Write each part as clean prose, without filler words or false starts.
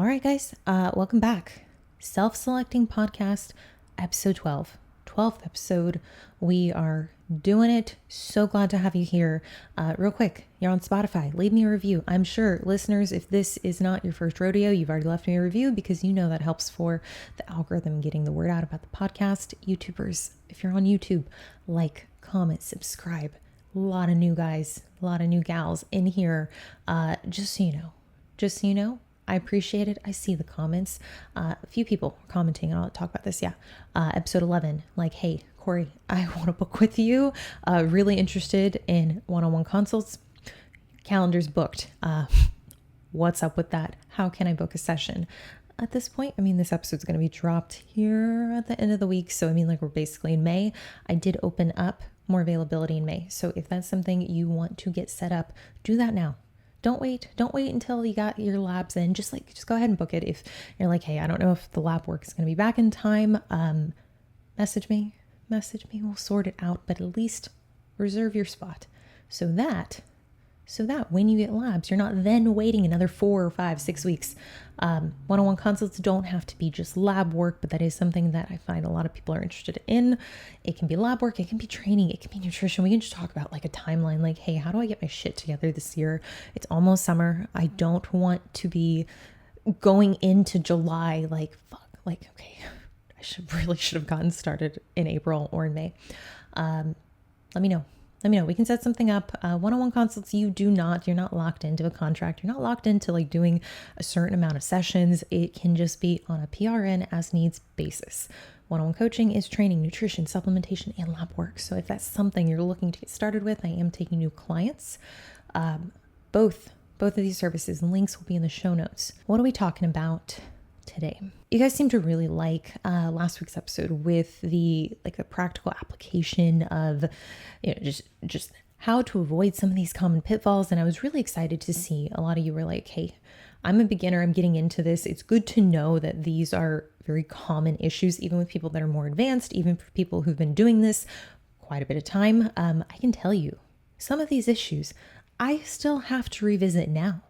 All right, guys, welcome back. Self-selecting podcast, episode 12. 12th episode. We are doing it. So glad to have you here. Real quick, you're on Spotify. Leave me a review. I'm sure listeners, if this is not your first rodeo, you've already left me a review because you know that helps for the algorithm getting the word out about the podcast. YouTubers, if you're on YouTube, like, comment, subscribe. A lot of new guys, a lot of new gals in here. Just so you know, I appreciate it. I see the comments. A few people are commenting, and I'll talk about this. Yeah. Episode 11, like, hey, Corey, I want to book with you. Really interested in one-on-one consults. Calendar's booked. What's up with that? How can I book a session? At this point, this episode's going to be dropped here at the end of the week. So, we're basically in May. I did open up more availability in May. So if that's something you want to get set up, do that now. Don't wait until you got your labs in. Just go ahead and book it. If you're like, hey, I don't know if the lab work is going to be back in time, message me, we'll sort it out, but at least reserve your spot so that when you get labs, you're not then waiting another 4 or 5, 6 weeks. One-on-one consults don't have to be just lab work, but that is something that I find a lot of people are interested in. It can be lab work, it can be training, it can be nutrition. We can just talk about like a timeline, like, hey, how do I get my shit together this year? It's almost summer. I don't want to be going into July like, fuck, like, okay, I should have gotten started in April or in May. Let me know. We can set something up. One-on-one consults, you're not locked into a contract. You're not locked into like doing a certain amount of sessions. It can just be on a PRN as needs basis. One-on-one coaching is training, nutrition, supplementation, and lab work. So if that's something you're looking to get started with, I am taking new clients. Both of these services, links will be in the show notes. What are we talking about today? You guys seem to really like last week's episode with the practical application of just how to avoid some of these common pitfalls. And I was really excited to see a lot of you were like, hey, I'm a beginner, I'm getting into this. It's good to know that these are very common issues, even with people that are more advanced, even for people who've been doing this quite a bit of time. I can tell you some of these issues I still have to revisit now.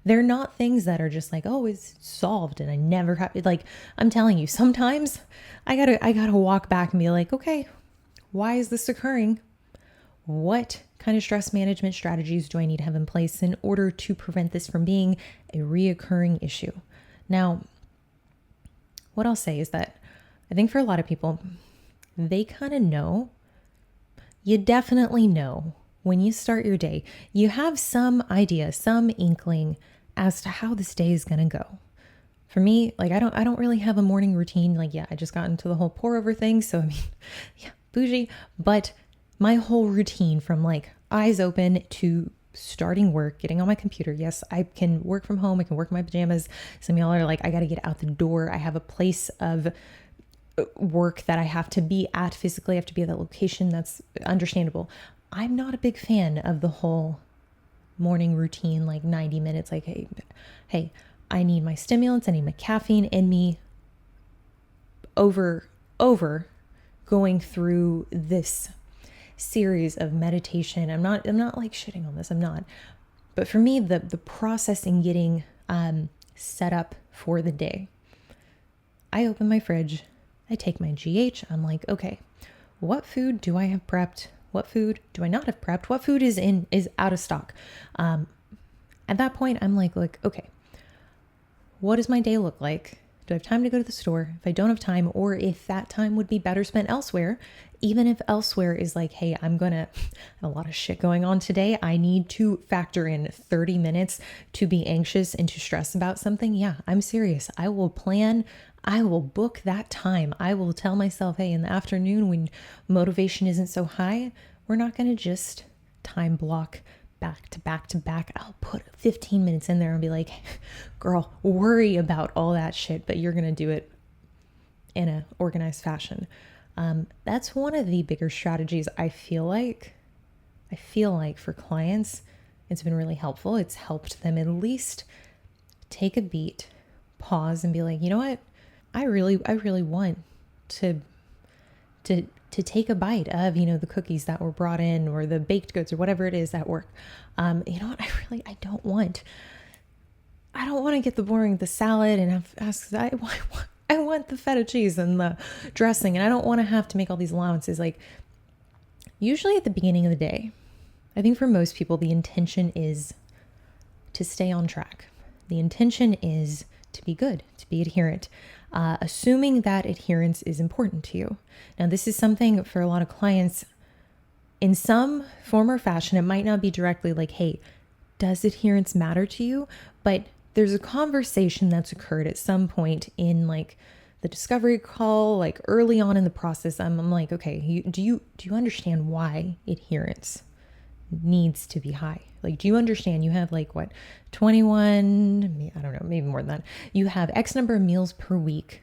They're not things that are just like, oh, it's solved and I never have, like, I'm telling you, sometimes I gotta walk back and be like, okay, why is this occurring? What kind of stress management strategies do I need to have in place in order to prevent this from being a reoccurring issue? Now, what I'll say is that I think for a lot of people, they kind of know, you definitely know when you start your day, you have some idea, some inkling as to how this day is going to go. For me, like, I don't really have a morning routine. Like, yeah, I just got into the whole pour over thing. So, yeah, bougie, but my whole routine from like eyes open to starting work, getting on my computer. Yes, I can work from home. I can work in my pajamas. Some of y'all are like, I got to get out the door. I have a place of work that I have to be at physically. I have to be at that location. That's understandable. I'm not a big fan of the whole morning routine, like 90 minutes, like, hey, I need my stimulants, I need my caffeine in me over going through this series of meditation. I'm not like shitting on this. I'm not. But for me, the process in getting set up for the day, I open my fridge, I take my GH, I'm like, okay, what food do I have prepped? What food do I not have prepped? What food is out of stock? At that point, I'm like, okay, what does my day look like? Do I have time to go to the store? If I don't have time, or if that time would be better spent elsewhere, even if elsewhere is like, hey, I'm going to have a lot of shit going on today. I need to factor in 30 minutes to be anxious and to stress about something. Yeah, I'm serious. I will plan. I will book that time. I will tell myself, hey, in the afternoon when motivation isn't so high, we're not going to just time block back to back to back. I'll put 15 minutes in there and be like, girl, worry about all that shit, but you're going to do it in an organized fashion. That's one of the bigger strategies I feel like for clients, it's been really helpful. It's helped them at least take a beat, pause, and be like, you know what? I really want to take a bite of, the cookies that were brought in or the baked goods or whatever it is at work. You know what? I don't want I don't want to get the salad and ask, I want the feta cheese and the dressing, and I don't want to have to make all these allowances. Like, usually at the beginning of the day, I think for most people, the intention is to stay on track. The intention is to be good, to be adherent, assuming that adherence is important to you. Now, this is something for a lot of clients in some form or fashion. It might not be directly like, hey, does adherence matter to you? But there's a conversation that's occurred at some point in like the discovery call, like early on in the process. I'm like, okay, do you understand why adherence needs to be high? Like, do you understand you have like what, 21, I don't know, maybe more than that. You have X number of meals per week.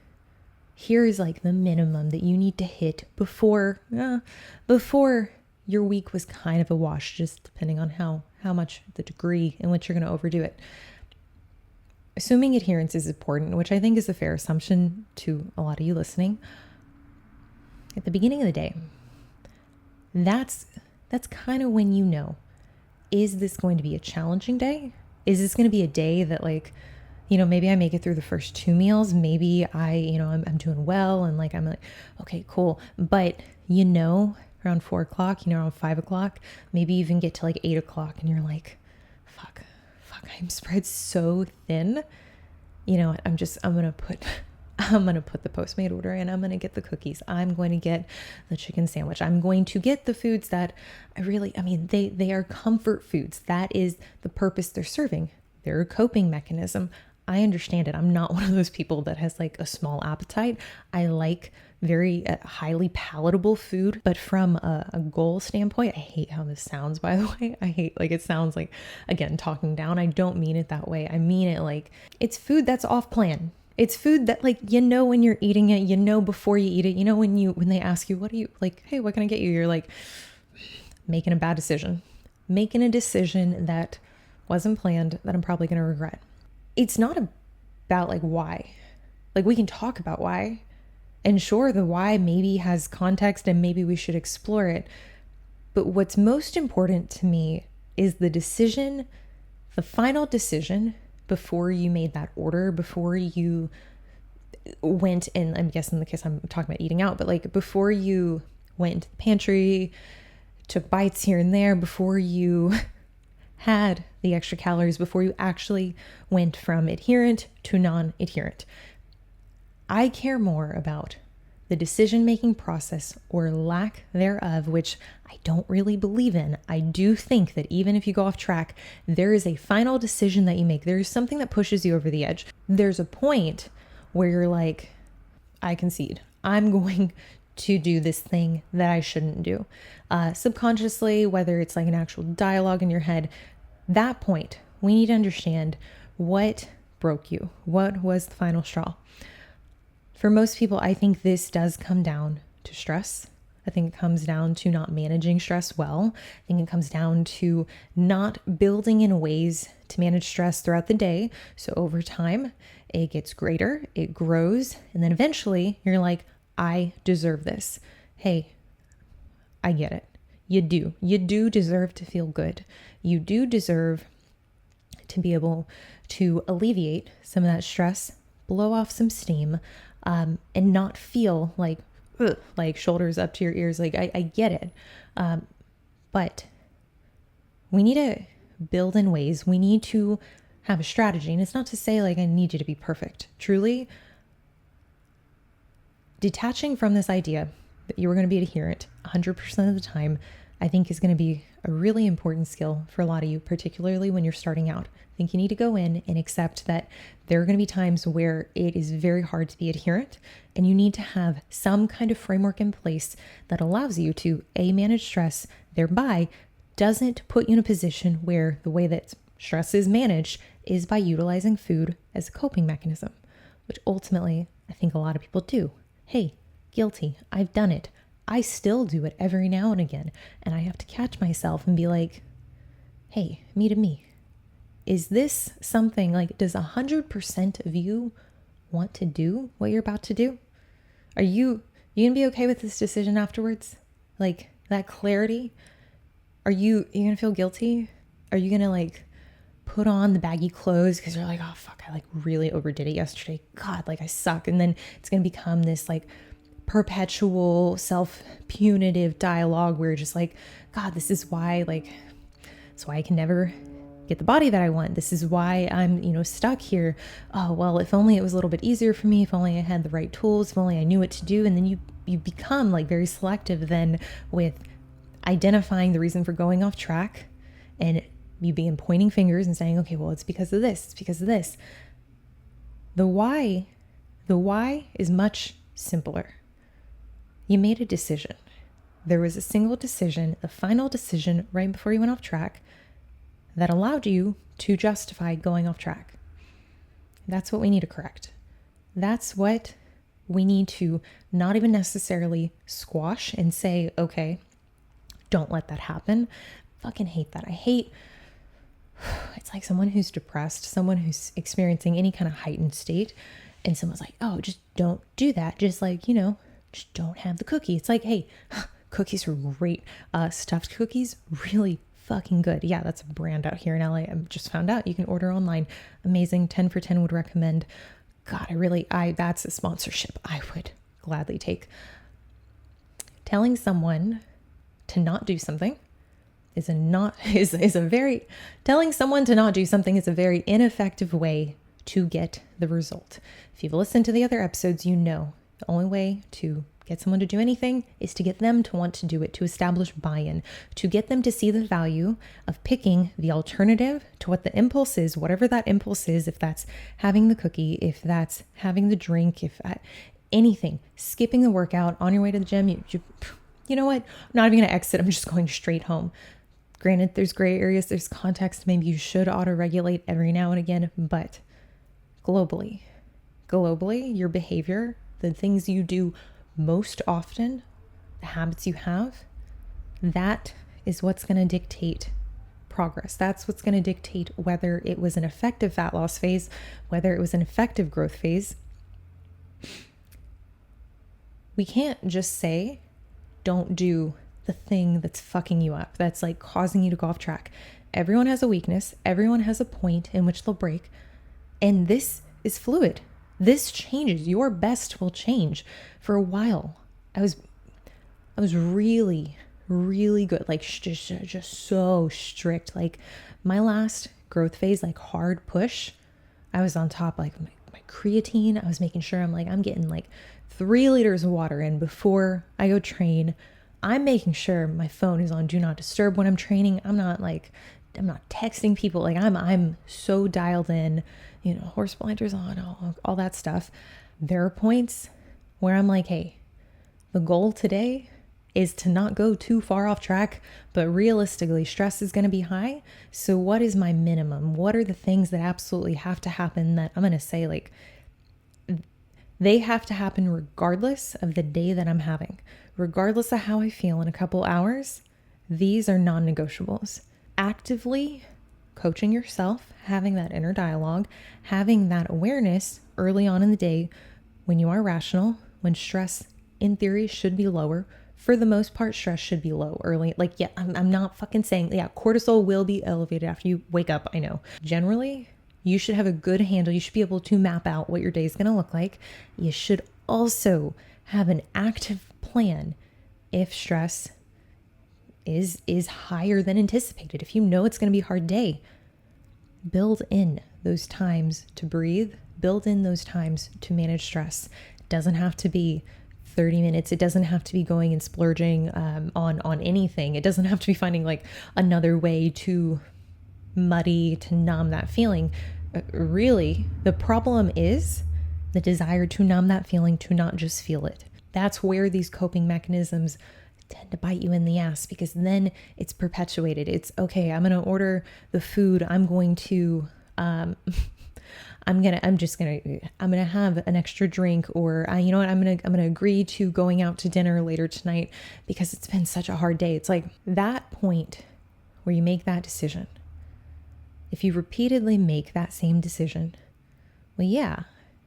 Here is like the minimum that you need to hit before your week was kind of a wash, just depending on how much, the degree in which you're going to overdo it. Assuming adherence is important, which I think is a fair assumption to a lot of you listening, at the beginning of the day, that's kind of when you know, is this going to be a challenging day? Is this going to be a day that like, maybe I make it through the first 2 meals. Maybe I'm doing well. And like, I'm like, okay, cool. But around 4 o'clock, around 5 o'clock, maybe even get to like 8 o'clock and you're like, fuck, I'm spread so thin. I'm going to put the Postmate order in. I'm going to get the cookies. I'm going to get the chicken sandwich. I'm going to get the foods that they are comfort foods. That is the purpose they're serving. They're a coping mechanism. I understand it. I'm not one of those people that has like a small appetite. I like very highly palatable food, but from a goal standpoint, I hate how this sounds, by the way. I hate, like, it sounds like, again, talking down. I don't mean it that way. I mean it like it's food that's off plan. It's food that like, when you're eating it, before you eat it, when they ask you, what do you like? Hey, what can I get you? You're like making a bad decision, making a decision that wasn't planned that I'm probably going to regret. It's not about like why, like we can talk about why, and sure, the why maybe has context and maybe we should explore it. But what's most important to me is the decision, the final decision before you made that order, before you went, and I guess in the case I'm talking about eating out, but like before you went into the pantry, took bites here and there, before you had the extra calories, before you actually went from adherent to non-adherent. I care more about the decision-making process or lack thereof, which I don't really believe in. I do think that even if you go off track, there is a final decision that you make. There is something that pushes you over the edge. There's a point where you're like, I concede. I'm going to do this thing that I shouldn't do. Subconsciously, whether it's like an actual dialogue in your head, that point, we need to understand what broke you. What was the final straw? For most people, I think this does come down to stress. I think it comes down to not managing stress well. I think it comes down to not building in ways to manage stress throughout the day. So over time, it gets greater, it grows, and then eventually you're like, I deserve this. Hey, I get it. You do. You do deserve to feel good. You do deserve to be able to alleviate some of that stress, blow off some steam, and not feel like, ugh, like shoulders up to your ears. Like, I get it. But we need to build in ways. We need to have a strategy. And it's not to say like, I need you to be perfect. Truly, detaching from this idea that you were going to be adherent 100% of the time, I think is going to be a really important skill for a lot of you, particularly when you're starting out. I think you need to go in and accept that there are going to be times where it is very hard to be adherent, and you need to have some kind of framework in place that allows you to manage stress, thereby doesn't put you in a position where the way that stress is managed is by utilizing food as a coping mechanism, which ultimately I think a lot of people do. Hey, guilty. I've done it. I still do it every now and again. And I have to catch myself and be like, hey, me to me. Is this something like, does 100% of you want to do what you're about to do? Are you going to be okay with this decision afterwards? Like that clarity? Are you going to feel guilty? Are you going to like put on the baggy clothes because you're like, oh fuck, I like really overdid it yesterday. God, like I suck. And then it's going to become this like perpetual self-punitive dialogue where you're just like, God, this is why, like, that's why I can never get the body that I want. This is why I'm, stuck here. Oh, well, if only it was a little bit easier for me, if only I had the right tools, if only I knew what to do. And then you become like very selective then with identifying the reason for going off track, and you begin pointing fingers and saying, okay, well, it's because of this. It's because of this. The why is much simpler. You made a decision. There was a single decision, the final decision right before you went off track that allowed you to justify going off track. That's what we need to correct. That's what we need to not even necessarily squash and say, okay, don't let that happen. Fucking hate that. It's like someone who's depressed, someone who's experiencing any kind of heightened state, and someone's like, oh, just don't do that. Just like, just don't have the cookie. It's like, hey, cookies are great. Stuffed cookies, really fucking good. Yeah, that's a brand out here in LA. I just found out you can order online. Amazing. 10 for 10 would recommend. God, that's a sponsorship I would gladly take. Telling someone to not do something telling someone to not do something is a very ineffective way to get the result. If you've listened to the other episodes, the only way to get someone to do anything is to get them to want to do it, to establish buy-in, to get them to see the value of picking the alternative to what the impulse is, whatever that impulse is, if that's having the cookie, if that's having the drink, anything, skipping the workout on your way to the gym. You know what? I'm not even going to exit. I'm just going straight home. Granted, there's gray areas, there's context. Maybe you should auto-regulate every now and again, but globally, your behavior, the things you do most often, the habits you have, that is what's going to dictate progress. That's what's going to dictate whether it was an effective fat loss phase, whether it was an effective growth phase. We can't just say, don't do the thing that's fucking you up, that's like causing you to go off track. Everyone has a weakness. Everyone has a point in which they'll break. And this is fluid. This changes. Your best will change. For a while, I was really, really good. Like just so strict. Like my last growth phase, like hard push, I was on top, like my creatine. I was making sure I'm getting like 3 liters of water in before I go train. I'm making sure my phone is on do not disturb when I'm training. I'm not texting people. Like I'm so dialed in, horse blinders on, all that stuff. There are points where I'm like, hey, the goal today is to not go too far off track, but realistically, stress is going to be high. So what is my minimum? What are the things that absolutely have to happen that I'm going to say, like, they have to happen regardless of the day that I'm having, regardless of how I feel in a couple hours? These are non-negotiables. Actively coaching yourself, having that inner dialogue, having that awareness early on in the day when you are rational, when stress in theory should be lower. For the most part, stress should be low early. Like, yeah, I'm not fucking saying, yeah, cortisol will be elevated after you wake up. I know. Generally, you should have a good handle. You should be able to map out what your day is going to look like. You should also have an active plan if stress is higher than anticipated. If you know it's going to be a hard day, build in those times to breathe, build in those times to manage stress. It doesn't have to be 30 minutes. It doesn't have to be going and splurging on anything. It doesn't have to be finding like another way to numb that feeling. Really, the problem is the desire to numb that feeling, to not just feel it. That's where these coping mechanisms tend to bite you in the ass, because then it's perpetuated. It's okay, I'm going to order the food. I'm going to have an extra drink, or I'm going to agree to going out to dinner later tonight because it's been such a hard day. It's like that point where you make that decision. If you repeatedly make that same decision, well, yeah,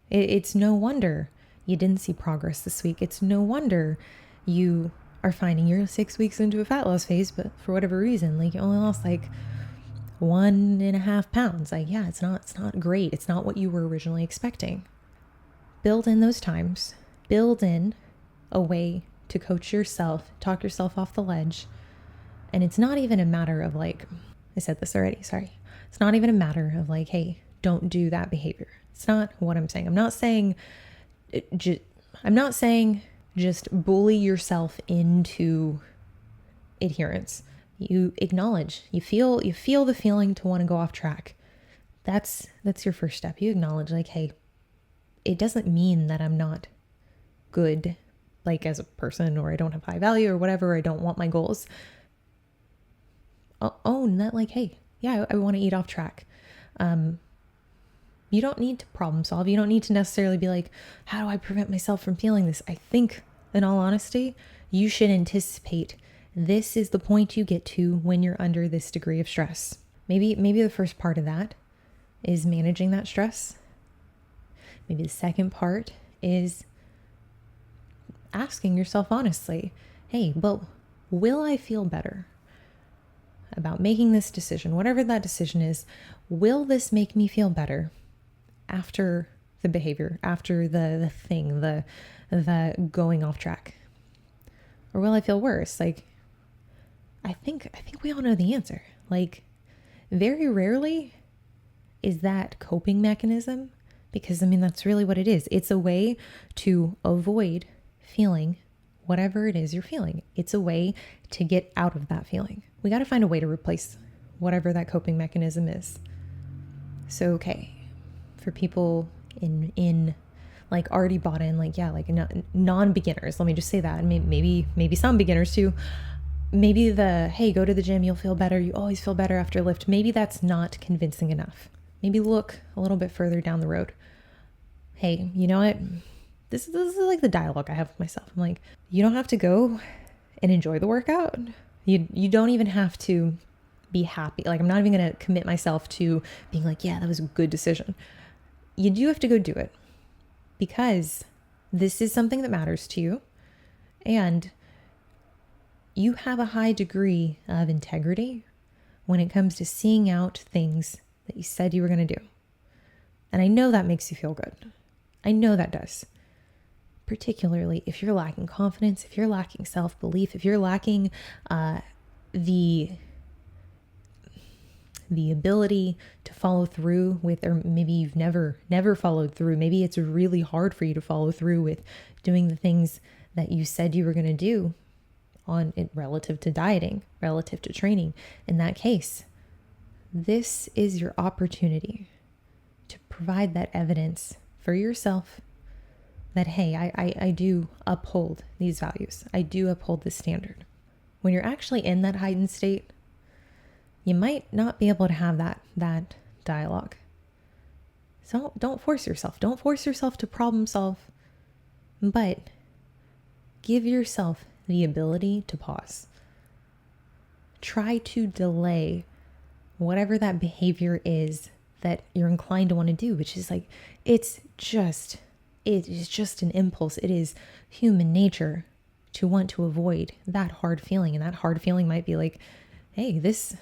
it's no wonder you didn't see progress this week. It's no wonder you are finding you're 6 weeks into a fat loss phase, but for whatever reason, like you only lost like 1.5 pounds. Like, yeah, it's not great. It's not what you were originally expecting. Build in those times. Build in a way to coach yourself, talk yourself off the ledge. And it's not even a matter of like, I said this already, sorry. It's not even a matter of like, hey, don't do that behavior. It's not what I'm saying. I'm not saying just bully yourself into adherence. You acknowledge, you feel the feeling to want to go off track. That's your first step. You acknowledge like, hey, it doesn't mean that I'm not good, like as a person, or I don't have high value or whatever. I don't want my goals. Own that like, hey, yeah, I want to eat off track. You don't need to problem solve. You don't need to necessarily be like, how do I prevent myself from feeling this? I think, in all honesty, you should anticipate this is the point you get to when you're under this degree of stress. Maybe the first part of that is managing that stress. Maybe the second part is asking yourself honestly, hey, well, will I feel better about making this decision? Whatever that decision is, will this make me feel better after the behavior, after the thing, the going off track? Or will I feel worse? Like, I think we all know the answer. Like, very rarely is that coping mechanism, because I mean, that's really what it is. It's a way to avoid feeling whatever it is you're feeling. It's a way to get out of that feeling. We got to find a way to replace whatever that coping mechanism is. So, okay, for people in like already bought in, like, yeah, like non-beginners, let me just say that. And maybe some beginners too. Maybe hey, go to the gym, you'll feel better. You always feel better after a lift. Maybe that's not convincing enough. Maybe look a little bit further down the road. Hey, you know what? This is like the dialogue I have with myself. I'm like, you don't have to go and enjoy the workout. You don't even have to be happy. Like, I'm not even going to commit myself to being like, yeah, that was a good decision. You do have to go do it because this is something that matters to you. And you have a high degree of integrity when it comes to seeing out things that you said you were going to do. And I know that makes you feel good. I know that does. Particularly if you're lacking confidence, if you're lacking self-belief, if you're lacking the ability to follow through with, or maybe you've never followed through. Maybe it's really hard for you to follow through with doing the things that you said you were going to do on it relative to dieting, relative to training. In that case, this is your opportunity to provide that evidence for yourself that, hey, I do uphold these values. I do uphold this standard. When you're actually in that heightened state, you might not be able to have that dialogue. So don't force yourself. Don't force yourself to problem solve, but give yourself the ability to pause. Try to delay whatever that behavior is that you're inclined to want to do, which is like, it is just an impulse. It is human nature to want to avoid that hard feeling. And that hard feeling might be like, hey, this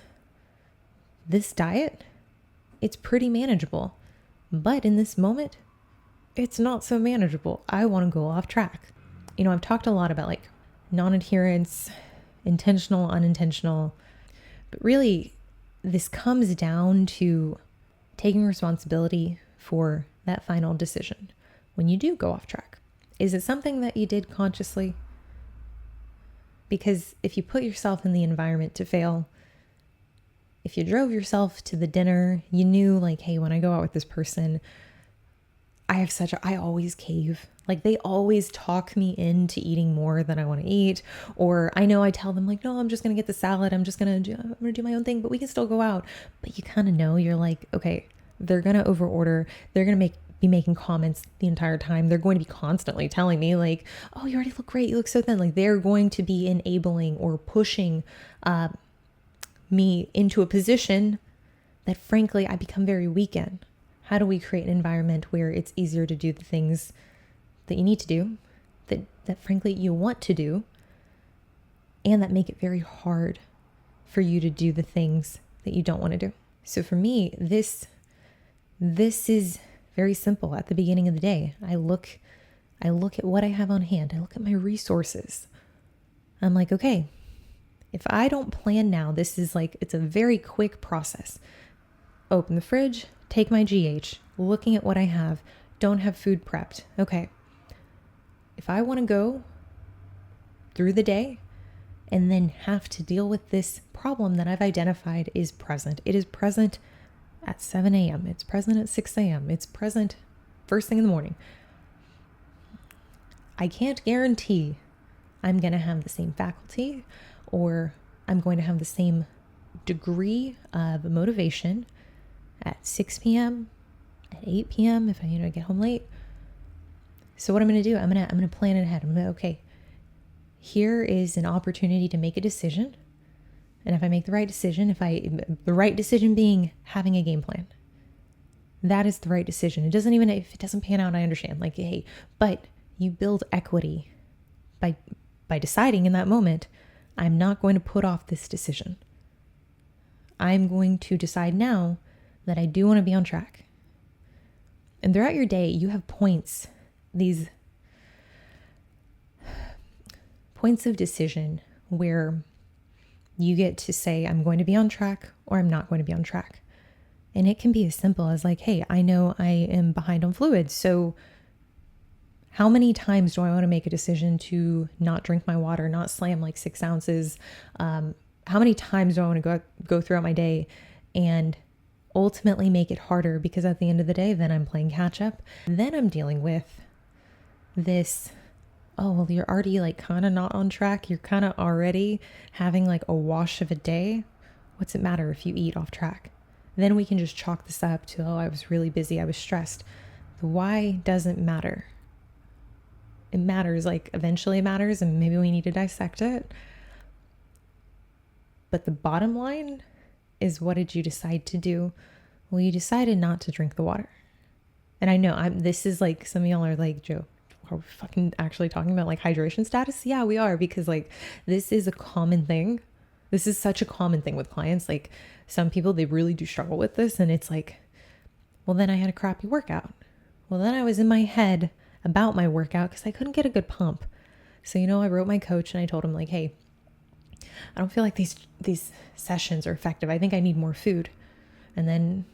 diet, it's pretty manageable. But in this moment, it's not so manageable. I want to go off track. You know, I've talked a lot about like non-adherence, intentional, unintentional, but really this comes down to taking responsibility for that final decision. When you do go off track, is it something that you did consciously? Because if you put yourself in the environment to fail, if you drove yourself to the dinner, you knew like, hey, when I go out with this person, I always cave. Like, they always talk me into eating more than I want to eat. Or I know I tell them like, no, I'm just going to get the salad. I'm going to do my own thing, but we can still go out. But you kind of know, you're like, okay, they're going to overorder. They're going to be making comments the entire time. They're going to be constantly telling me like, oh, you already look great. You look so thin. Like, they're going to be enabling or pushing me into a position that frankly I become very weak in. How do we create an environment where it's easier to do the things that you need to do, that frankly you want to do, and that make it very hard for you to do the things that you don't want to do? So for me, this is very simple. At the beginning of the day, I look at what I have on hand. I look at my resources. I'm like, okay, if I don't plan now, it's a very quick process. Open the fridge, take my GH, looking at what I have, don't have food prepped. Okay. If I want to go through the day and then have to deal with this problem that I've identified is present. It is present at 7 a.m. It's present at 6 a.m. It's present first thing in the morning. I can't guarantee I'm going to have the same faculty or I'm going to have the same degree of motivation at 6 p.m., at 8 p.m. if I get home late. So what I'm going to do, I'm going to plan it ahead. I'm going to, okay, here is an opportunity to make a decision. And if I make the right decision, the right decision being having a game plan, that is the right decision. If it doesn't pan out, I understand. Like, hey, but you build equity by deciding in that moment, I'm not going to put off this decision. I'm going to decide now that I do want to be on track. And throughout your day, you have points, these points of decision where you get to say, I'm going to be on track or I'm not going to be on track. And it can be as simple as like, hey, I know I am behind on fluids. So how many times do I want to make a decision to not drink my water, not slam like 6 ounces? How many times do I want to go throughout my day and ultimately make it harder? Because at the end of the day, then I'm playing catch up. Then I'm dealing with this, oh, well, you're already like kind of not on track. You're kind of already having like a wash of a day. What's it matter if you eat off track? Then we can just chalk this up to, oh, I was really busy. I was stressed. The why doesn't matter. It matters, like eventually it matters, and maybe we need to dissect it. But the bottom line is, what did you decide to do? Well, you decided not to drink the water. And I know this is like, some of y'all are like, Joe, are we fucking actually talking about like hydration status? Yeah, we are, because like this is a common thing. This is such a common thing with clients. Like some people, they really do struggle with this. And it's like, well, then I had a crappy workout. Well, then I was in my head about my workout because I couldn't get a good pump. So, I wrote my coach and I told him like, hey, I don't feel like these sessions are effective. I think I need more food. And then,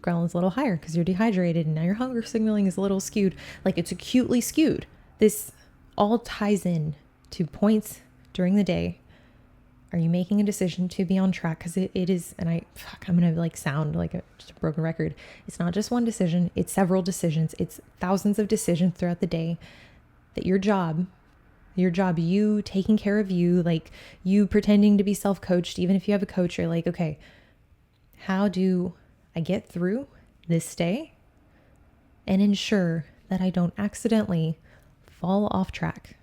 ghrelin's a little higher because you're dehydrated and now your hunger signaling is a little skewed. Like it's acutely skewed. This all ties in to points during the day. Are you making a decision to be on track? Because it is, and I'm going to like sound like just a broken record. It's not just one decision. It's several decisions. It's thousands of decisions throughout the day that your job, you taking care of you, like you pretending to be self-coached. Even if you have a coach, you're like, okay, how do I get through this day and ensure that I don't accidentally fall off track?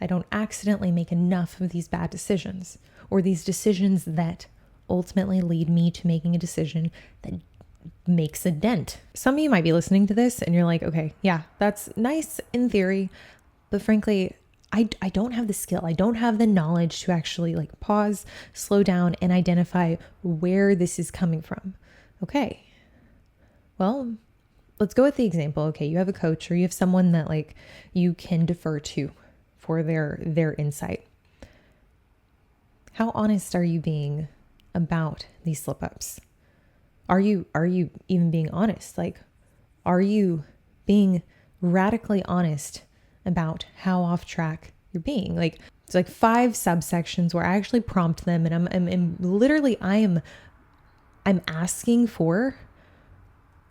I don't accidentally make enough of these bad decisions, or these decisions that ultimately lead me to making a decision that makes a dent. Some of you might be listening to this and you're like, okay, yeah, that's nice in theory, but frankly, I don't have the skill. I don't have the knowledge to actually like pause, slow down, and identify where this is coming from. Okay, well, let's go with the example. Okay, you have a coach or you have someone that like you can defer to for their insight. How honest are you being about these slip-ups? Are you even being honest? Like, are you being radically honest about how off track you're being? Like, it's like 5 subsections where I actually prompt them, and I'm asking for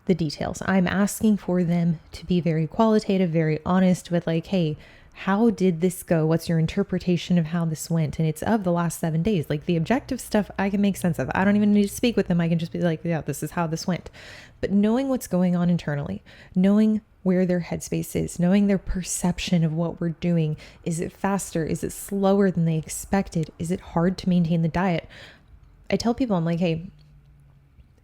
the details. I'm asking for them to be very qualitative, very honest with like, hey, how did this go? What's your interpretation of how this went? And it's of the last 7 days. Like the objective stuff I can make sense of. I don't even need to speak with them. I can just be like, yeah, this is how this went. But knowing what's going on internally, knowing where their headspace is, knowing their perception of what we're doing. Is it faster? Is it slower than they expected? Is it hard to maintain the diet? I tell people, I'm like, hey,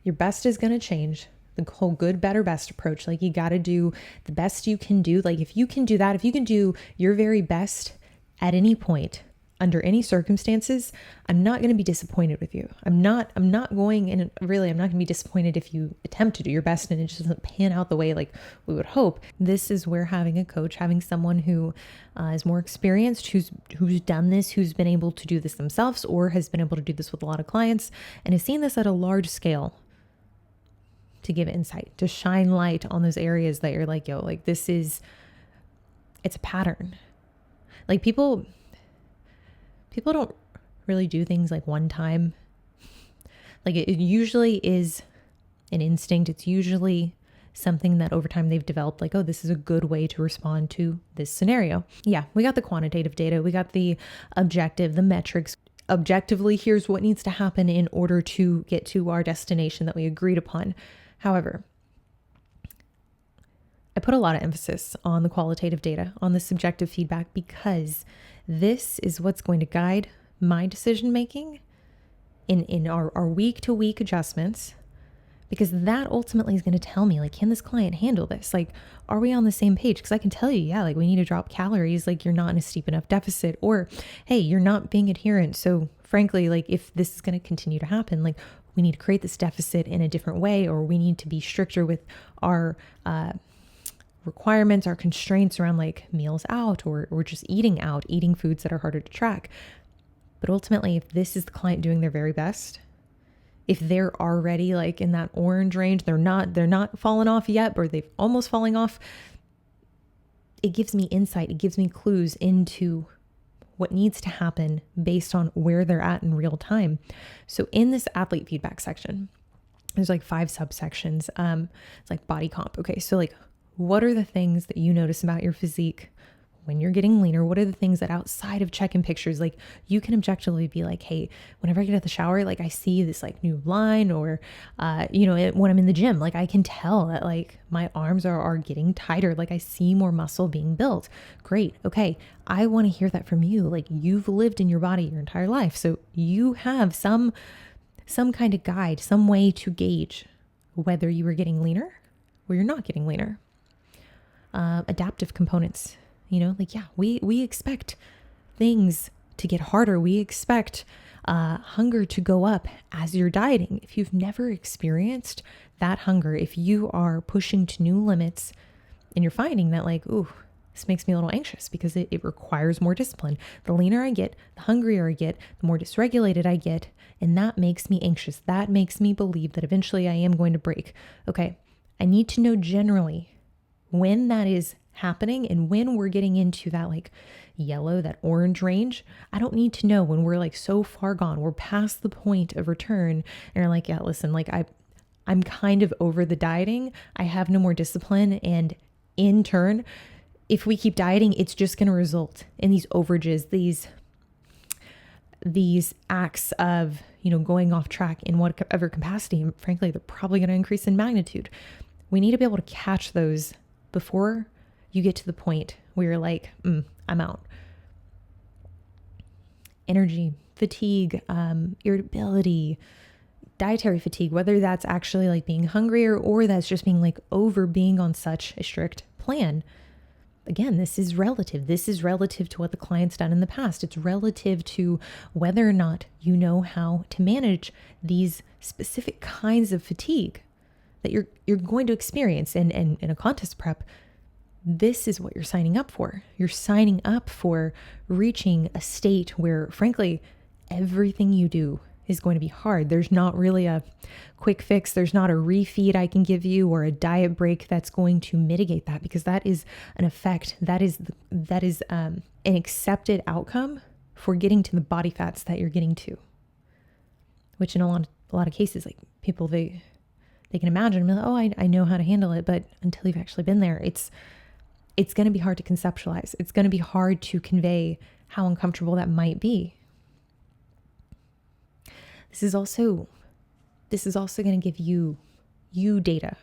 your best is going to change. The whole good, better, best approach. Like you got to do the best you can do. Like if you can do that, if you can do your very best at any point, under any circumstances, I'm not going to be disappointed with you. I'm not going, and really, I'm not going to be disappointed if you attempt to do your best and it just doesn't pan out the way like we would hope. This is where having a coach, having someone who is more experienced, who's done this, who's been able to do this themselves, or has been able to do this with a lot of clients and has seen this at a large scale, to give insight, to shine light on those areas that you're like, yo, like it's a pattern. Like people don't really do things like one time. Like it usually is an instinct. It's usually something that over time they've developed, like, oh, this is a good way to respond to this scenario. Yeah, we got the quantitative data. We got the objective, the metrics. Objectively, here's what needs to happen in order to get to our destination that we agreed upon. However, I put a lot of emphasis on the qualitative data, on the subjective feedback, because this is what's going to guide my decision making in our week-to-week adjustments, because that ultimately is going to tell me, like, can this client handle this? Like, are we on the same page? Because I can tell you, yeah, like we need to drop calories, like you're not in a steep enough deficit, or hey, you're not being adherent. So frankly, like if this is going to continue to happen, like we need to create this deficit in a different way, or we need to be stricter with our requirements, our constraints around like meals out, or just eating foods that are harder to track. But ultimately, if this is the client doing their very best, if they're already like in that orange range, they're not falling off yet, or they've almost falling off, it gives me insight. It gives me clues into what needs to happen based on where they're at in real time. So in this athlete feedback section, there's like 5 subsections. It's like body comp. Okay. So like, what are the things that you notice about your physique when you're getting leaner? What are the things that outside of check-in pictures, like you can objectively be like, hey, whenever I get out of the shower, like I see this like new line, or, when I'm in the gym, like I can tell that like my arms are getting tighter. Like I see more muscle being built. Great. Okay. I want to hear that from you. Like you've lived in your body your entire life. So you have some kind of guide, some way to gauge whether you are getting leaner or you're not getting leaner. Adaptive components, we expect things to get harder. We expect hunger to go up as you're dieting. If you've never experienced that hunger, if you are pushing to new limits and you're finding that like, ooh, this makes me a little anxious because it requires more discipline. The leaner I get, the hungrier I get, the more dysregulated I get, and that makes me anxious. That makes me believe that eventually I am going to break. Okay, I need to know generally when that is happening and when we're getting into that like yellow, that orange range. I don't need to know when we're like so far gone, we're past the point of return, and you're like, yeah, listen, like I'm kind of over the dieting. I have no more discipline. And in turn, if we keep dieting, it's just going to result in these overages, these acts of, going off track in whatever capacity. And frankly, they're probably going to increase in magnitude. We need to be able to catch those before you get to the point where you're like, I'm out. Energy, fatigue, irritability, dietary fatigue, whether that's actually like being hungrier or that's just being like over being on such a strict plan. Again, this is relative. This is relative to what the client's done in the past. It's relative to whether or not you know how to manage these specific kinds of fatigue that you're going to experience in a contest prep. This is what you're signing up for. You're signing up for reaching a state where, frankly, everything you do is going to be hard. There's not really a quick fix. There's not a refeed I can give you or a diet break that's going to mitigate that, because that is an effect. That is an accepted outcome for getting to the body fats that you're getting to, which in a lot of cases, like people, they can imagine, like, oh, I know how to handle it. But until you've actually been there, it's going to be hard to conceptualize. It's going to be hard to convey how uncomfortable that might be. This is also going to give you data.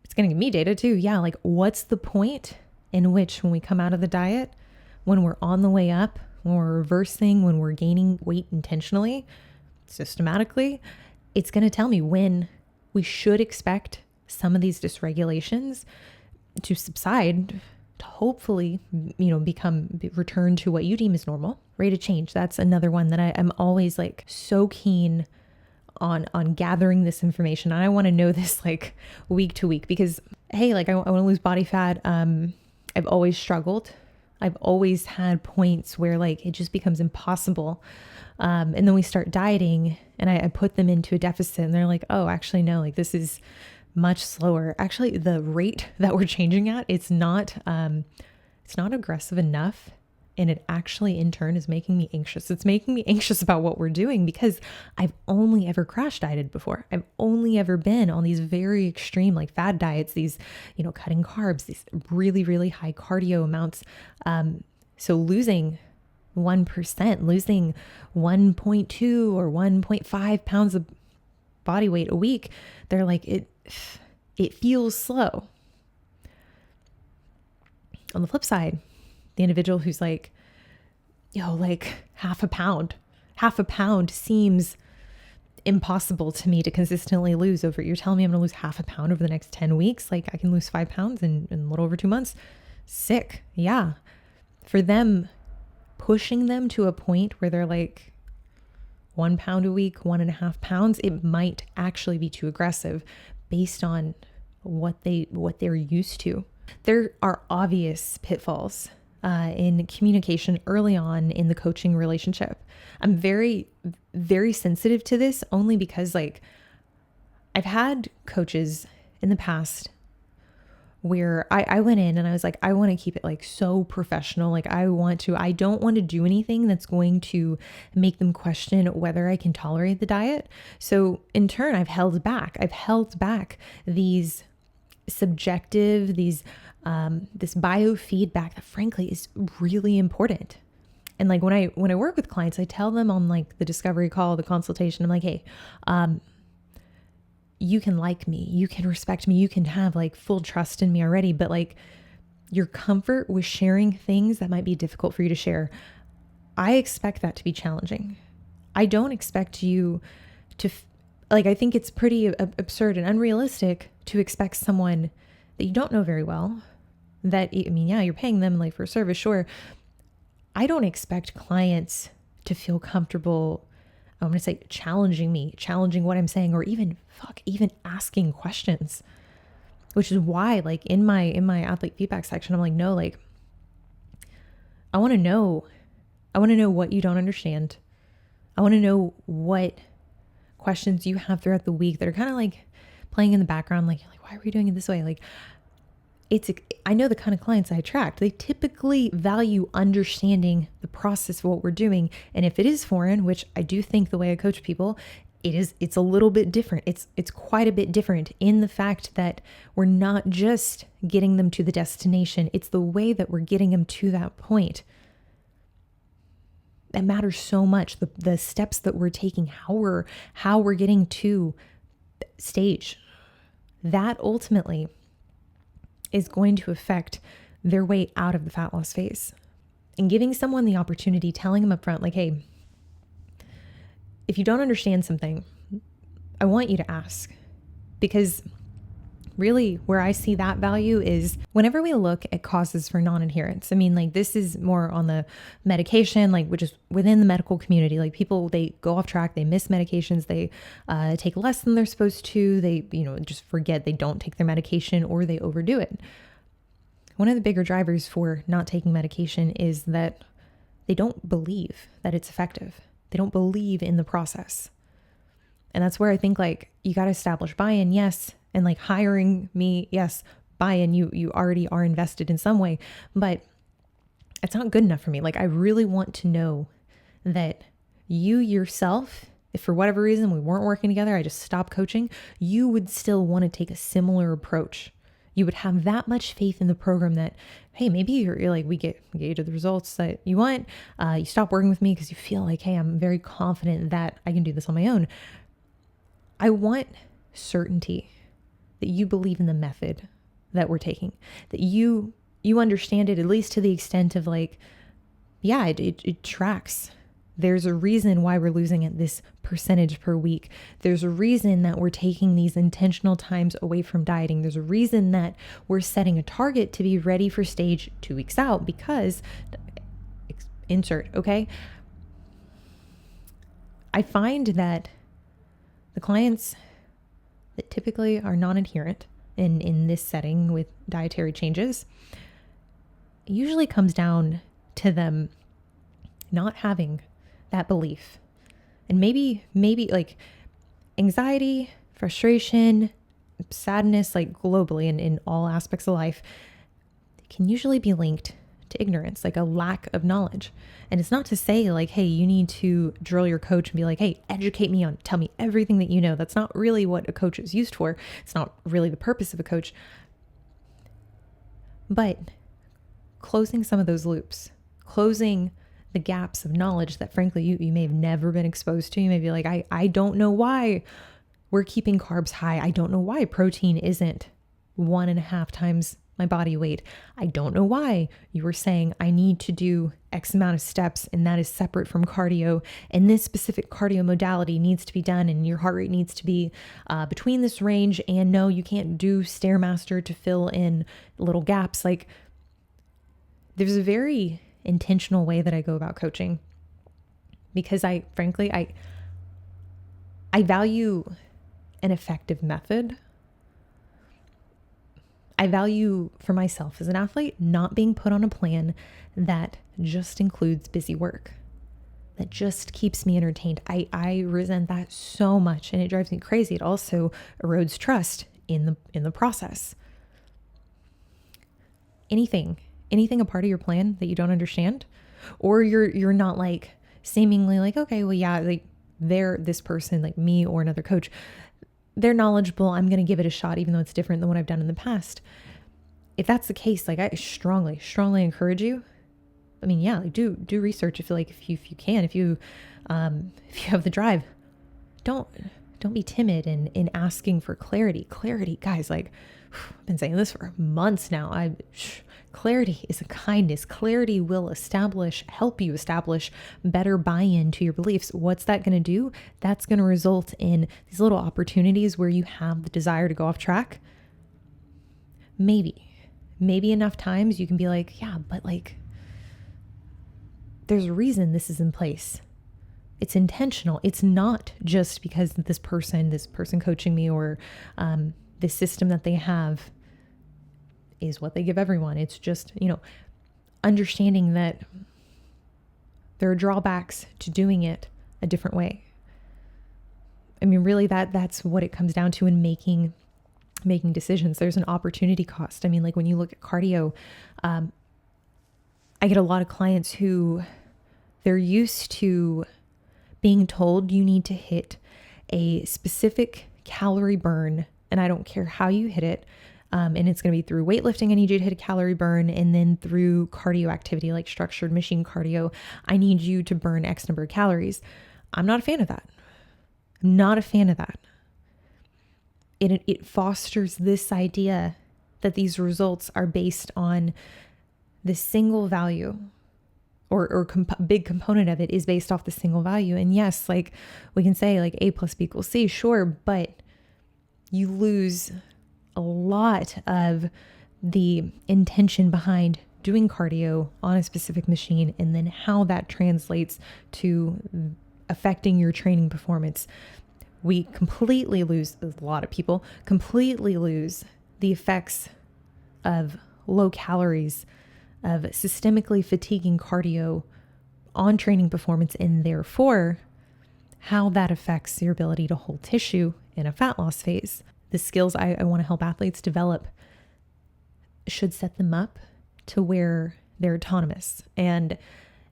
It's going to give me data too. Yeah. Like what's the point in which when we come out of the diet, when we're on the way up, when we're reversing, when we're gaining weight intentionally, systematically, it's going to tell me when we should expect some of these dysregulations to subside to hopefully, return to what you deem as normal. Rate of change. That's another one that I'm always like so keen on gathering this information. I want to know this like week to week because, hey, like I want to lose body fat. I've always struggled. I've always had points where like it just becomes impossible. And then we start dieting and I put them into a deficit and they're like, oh, actually, no, like this is much slower. Actually, the rate that we're changing at, it's not aggressive enough. And it actually in turn is making me anxious. It's making me anxious about what we're doing because I've only ever crash dieted before. I've only ever been on these very extreme like fad diets, these, cutting carbs, these really, really high cardio amounts. So losing 1%, losing 1.2 or 1.5 pounds of body weight a week, they're like, it feels slow. On the flip side, the individual who's like, like half a pound seems impossible to me to consistently lose over. You're telling me I'm going to lose half a pound over the next 10 weeks? Like I can lose 5 pounds in a little over 2 months. Sick. Yeah. For them, pushing them to a point where they're like 1 pound a week, 1.5 pounds, it might actually be too aggressive based on what they're used to. There are obvious pitfalls in communication early on in the coaching relationship. I'm very, very sensitive to this only because like I've had coaches in the past where I went in and I was like, I want to keep it like so professional. Like I don't want to do anything that's going to make them question whether I can tolerate the diet. So in turn, I've held back these subjective, this biofeedback that frankly is really important. And like when I work with clients, I tell them on like the discovery call, the consultation, I'm like, hey, you can like me, you can respect me, you can have like full trust in me already, but like your comfort with sharing things that might be difficult for you to share, I expect that to be challenging. I don't expect you to, I think it's pretty absurd and unrealistic to expect someone that you don't know very well, you're paying them like for a service, sure. I don't expect clients to feel comfortable, I'm going to say challenging what I'm saying, or even asking questions, which is why like in my athlete feedback section, I'm like, no, like I want to know what you don't understand. I want to know what questions you have throughout the week that are kind of like playing in the background. Like, why are we doing it this way? Like I know the kind of clients I attract. They typically value understanding the process of what we're doing. And if it is foreign, which I do think the way I coach people, it's a little bit different. It's quite a bit different in the fact that we're not just getting them to the destination. It's the way that we're getting them to that point that matters so much. The steps that we're taking, how we're getting to stage, that ultimately is going to affect their way out of the fat loss phase. And giving someone the opportunity, telling them up front, like, hey, if you don't understand something, I want you to ask. Because really where I see that value is whenever we look at causes for non-adherence. I mean, like this is more on the medication, like which is within the medical community. Like people, they go off track, they miss medications, they take less than they're supposed to, they, just forget, they don't take their medication or they overdo it. One of the bigger drivers for not taking medication is that they don't believe that it's effective. They don't believe in the process. And that's where I think like you got to establish buy-in, yes. And like hiring me, yes, buy-in, you already are invested in some way, but it's not good enough for me. Like I really want to know that you yourself, if for whatever reason we weren't working together, I just stopped coaching, you would still want to take a similar approach. You would have that much faith in the program that, hey, maybe you're like, we get you to the results that you want. You stop working with me because you feel like, hey, I'm very confident that I can do this on my own. I want certainty that you believe in the method that we're taking, that you understand it, at least to the extent of like, yeah, it tracks. There's a reason why we're losing at this percentage per week. There's a reason that we're taking these intentional times away from dieting. There's a reason that we're setting a target to be ready for stage 2 weeks out because, insert, okay? I find that the clients that typically are non-adherent in this setting with dietary changes, it usually comes down to them not having that belief. And maybe like anxiety, frustration, sadness, like globally in all aspects of life, can usually be linked to ignorance, like a lack of knowledge. And it's not to say like, hey, you need to drill your coach and be like, hey, educate me on, tell me everything that you know. That's not really what a coach is used for. It's not really the purpose of a coach. But closing some of those loops, closing the gaps of knowledge that frankly you may have never been exposed to. You may be like, I don't know why we're keeping carbs high. I don't know why protein isn't 1.5 times my body weight. I don't know why you were saying I need to do X amount of steps and that is separate from cardio, and this specific cardio modality needs to be done and your heart rate needs to be between this range, and no, you can't do Stairmaster to fill in little gaps. Like, there's a very intentional way that I go about coaching because I value an effective method. I value for myself as an athlete not being put on a plan that just includes busy work, that just keeps me entertained. I resent that so much and it drives me crazy. It also erodes trust in the process. Anything a part of your plan that you don't understand, or you're not like seemingly like, okay, well, yeah, like this person, like me or another coach, they're knowledgeable. I'm going to give it a shot, even though it's different than what I've done in the past. If that's the case, like I strongly encourage you. I mean, yeah, like do research if you can, if you have the drive, don't be timid in asking for clarity, guys. Like I've been saying this for months now. Clarity is a kindness. Clarity will help you establish better buy-in to your beliefs. What's that going to do? That's going to result in these little opportunities where you have the desire to go off track. Maybe enough times you can be like, yeah, but like, there's a reason this is in place. It's intentional. It's not just because this person coaching me or this system that they have is what they give everyone. It's just, understanding that there are drawbacks to doing it a different way. I mean, really that's what it comes down to in making decisions. There's an opportunity cost. I mean, like when you look at cardio, I get a lot of clients who they're used to being told you need to hit a specific calorie burn, and I don't care how you hit it. And it's going to be through weightlifting. I need you to hit a calorie burn, and then through cardio activity, like structured machine cardio, I need you to burn X number of calories. I'm not a fan of that. It fosters this idea that these results are based on the single value, or big component of it is based off the single value. And yes, like we can say like A plus B equals C, sure, but you lose a lot of the intention behind doing cardio on a specific machine, and then how that translates to affecting your training performance. We completely lose, a lot of people completely lose the effects of low calories, of systemically fatiguing cardio on training performance, and therefore how that affects your ability to hold tissue in a fat loss phase. The skills I want to help athletes develop should set them up to where they're autonomous and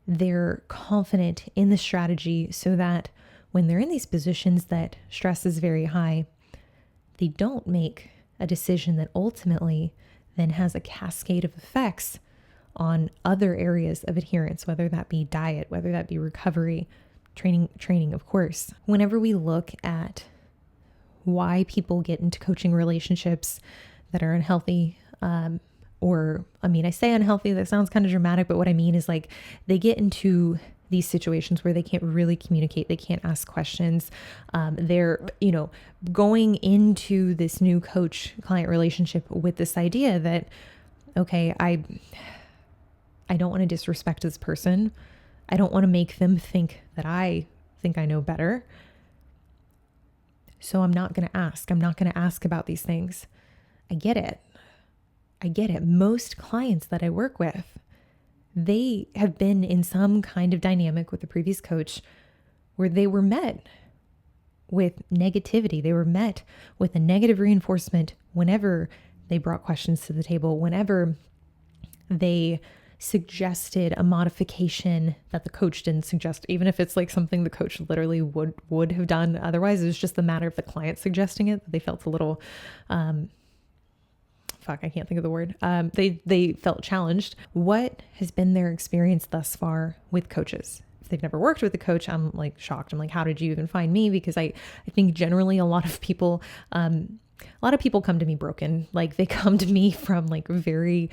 they're confident in the strategy, so that when they're in these positions that stress is very high, they don't make a decision that ultimately then has a cascade of effects on other areas of adherence, whether that be diet, whether that be recovery, training, of course. Whenever we look at why people get into coaching relationships that are unhealthy, I say unhealthy, that sounds kind of dramatic, but what I mean is like they get into these situations where they can't really communicate, they can't ask questions. They're, going into this new coach-client relationship with this idea that, okay, I don't want to disrespect this person. I don't want to make them think that I think I know better. So I'm not going to ask. I'm not going to ask about these things. I get it. Most clients that I work with, they have been in some kind of dynamic with the previous coach where they were met with negativity. They were met with a negative reinforcement whenever they brought questions to the table, whenever they suggested a modification that the coach didn't suggest, even if it's like something the coach literally would have done. Otherwise, it was just a matter of the client suggesting it. They felt a little, I can't think of the word. They felt challenged. What has been their experience thus far with coaches? If they've never worked with a coach, I'm like shocked. I'm like, how did you even find me? Because I think generally a lot of people come to me broken. Like they come to me from like very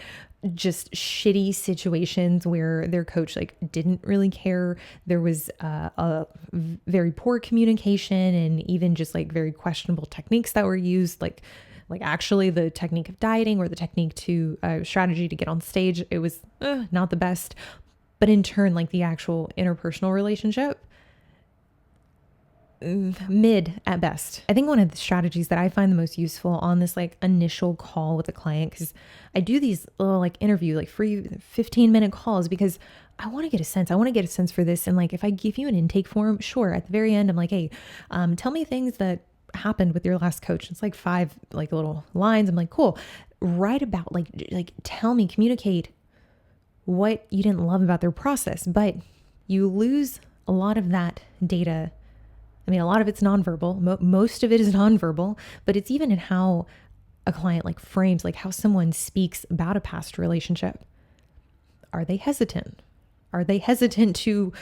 just shitty situations where their coach like didn't really care. There was a very poor communication and even just like very questionable techniques that were used. Like actually the technique of dieting or the technique to strategy to get on stage, it was not the best. But in turn, like the actual interpersonal relationship, mid at best. I think one of the strategies that I find the most useful on this like initial call with a client, because I do these little like interview, like free 15-minute calls because I want to get a sense. I want to get a sense for this. And like, if I give you an intake form, sure. At the very end, I'm like, hey, tell me things that happened with your last coach. It's like 5 like little lines. I'm like, cool. Write about like tell me, communicate what you didn't love about their process, but you lose a lot of that data. I mean, a lot of it's nonverbal. Most of it is nonverbal, but it's even in how a client like frames, like how someone speaks about a past relationship. Are they hesitant? Are they hesitant to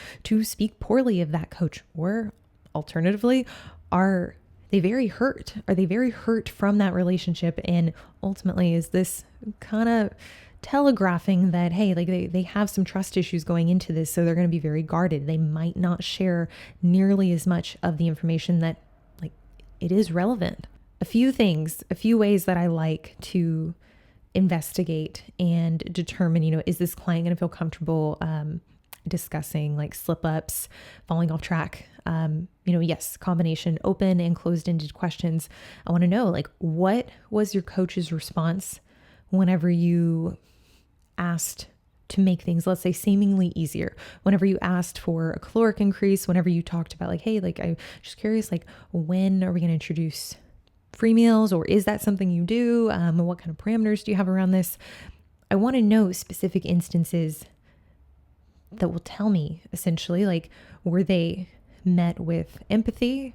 speak poorly of that coach? Or alternatively, are they very hurt? Are they very hurt from that relationship? And ultimately, is this kind of telegraphing that, hey, like they have some trust issues going into this, so they're going to be very guarded. They might not share nearly as much of the information that like it is relevant. A few ways that I like to investigate and determine, is this client going to feel comfortable discussing like slip ups, falling off track? Yes, combination open and closed-ended questions. I want to know, like, what was your coach's response whenever you asked to make things, let's say, seemingly easier? Whenever you asked for a caloric increase, whenever you talked about like, hey, like, I'm just curious, like, when are we going to introduce free meals, or is that something you do? What kind of parameters do you have around this? I want to know specific instances that will tell me essentially, like, were they met with empathy?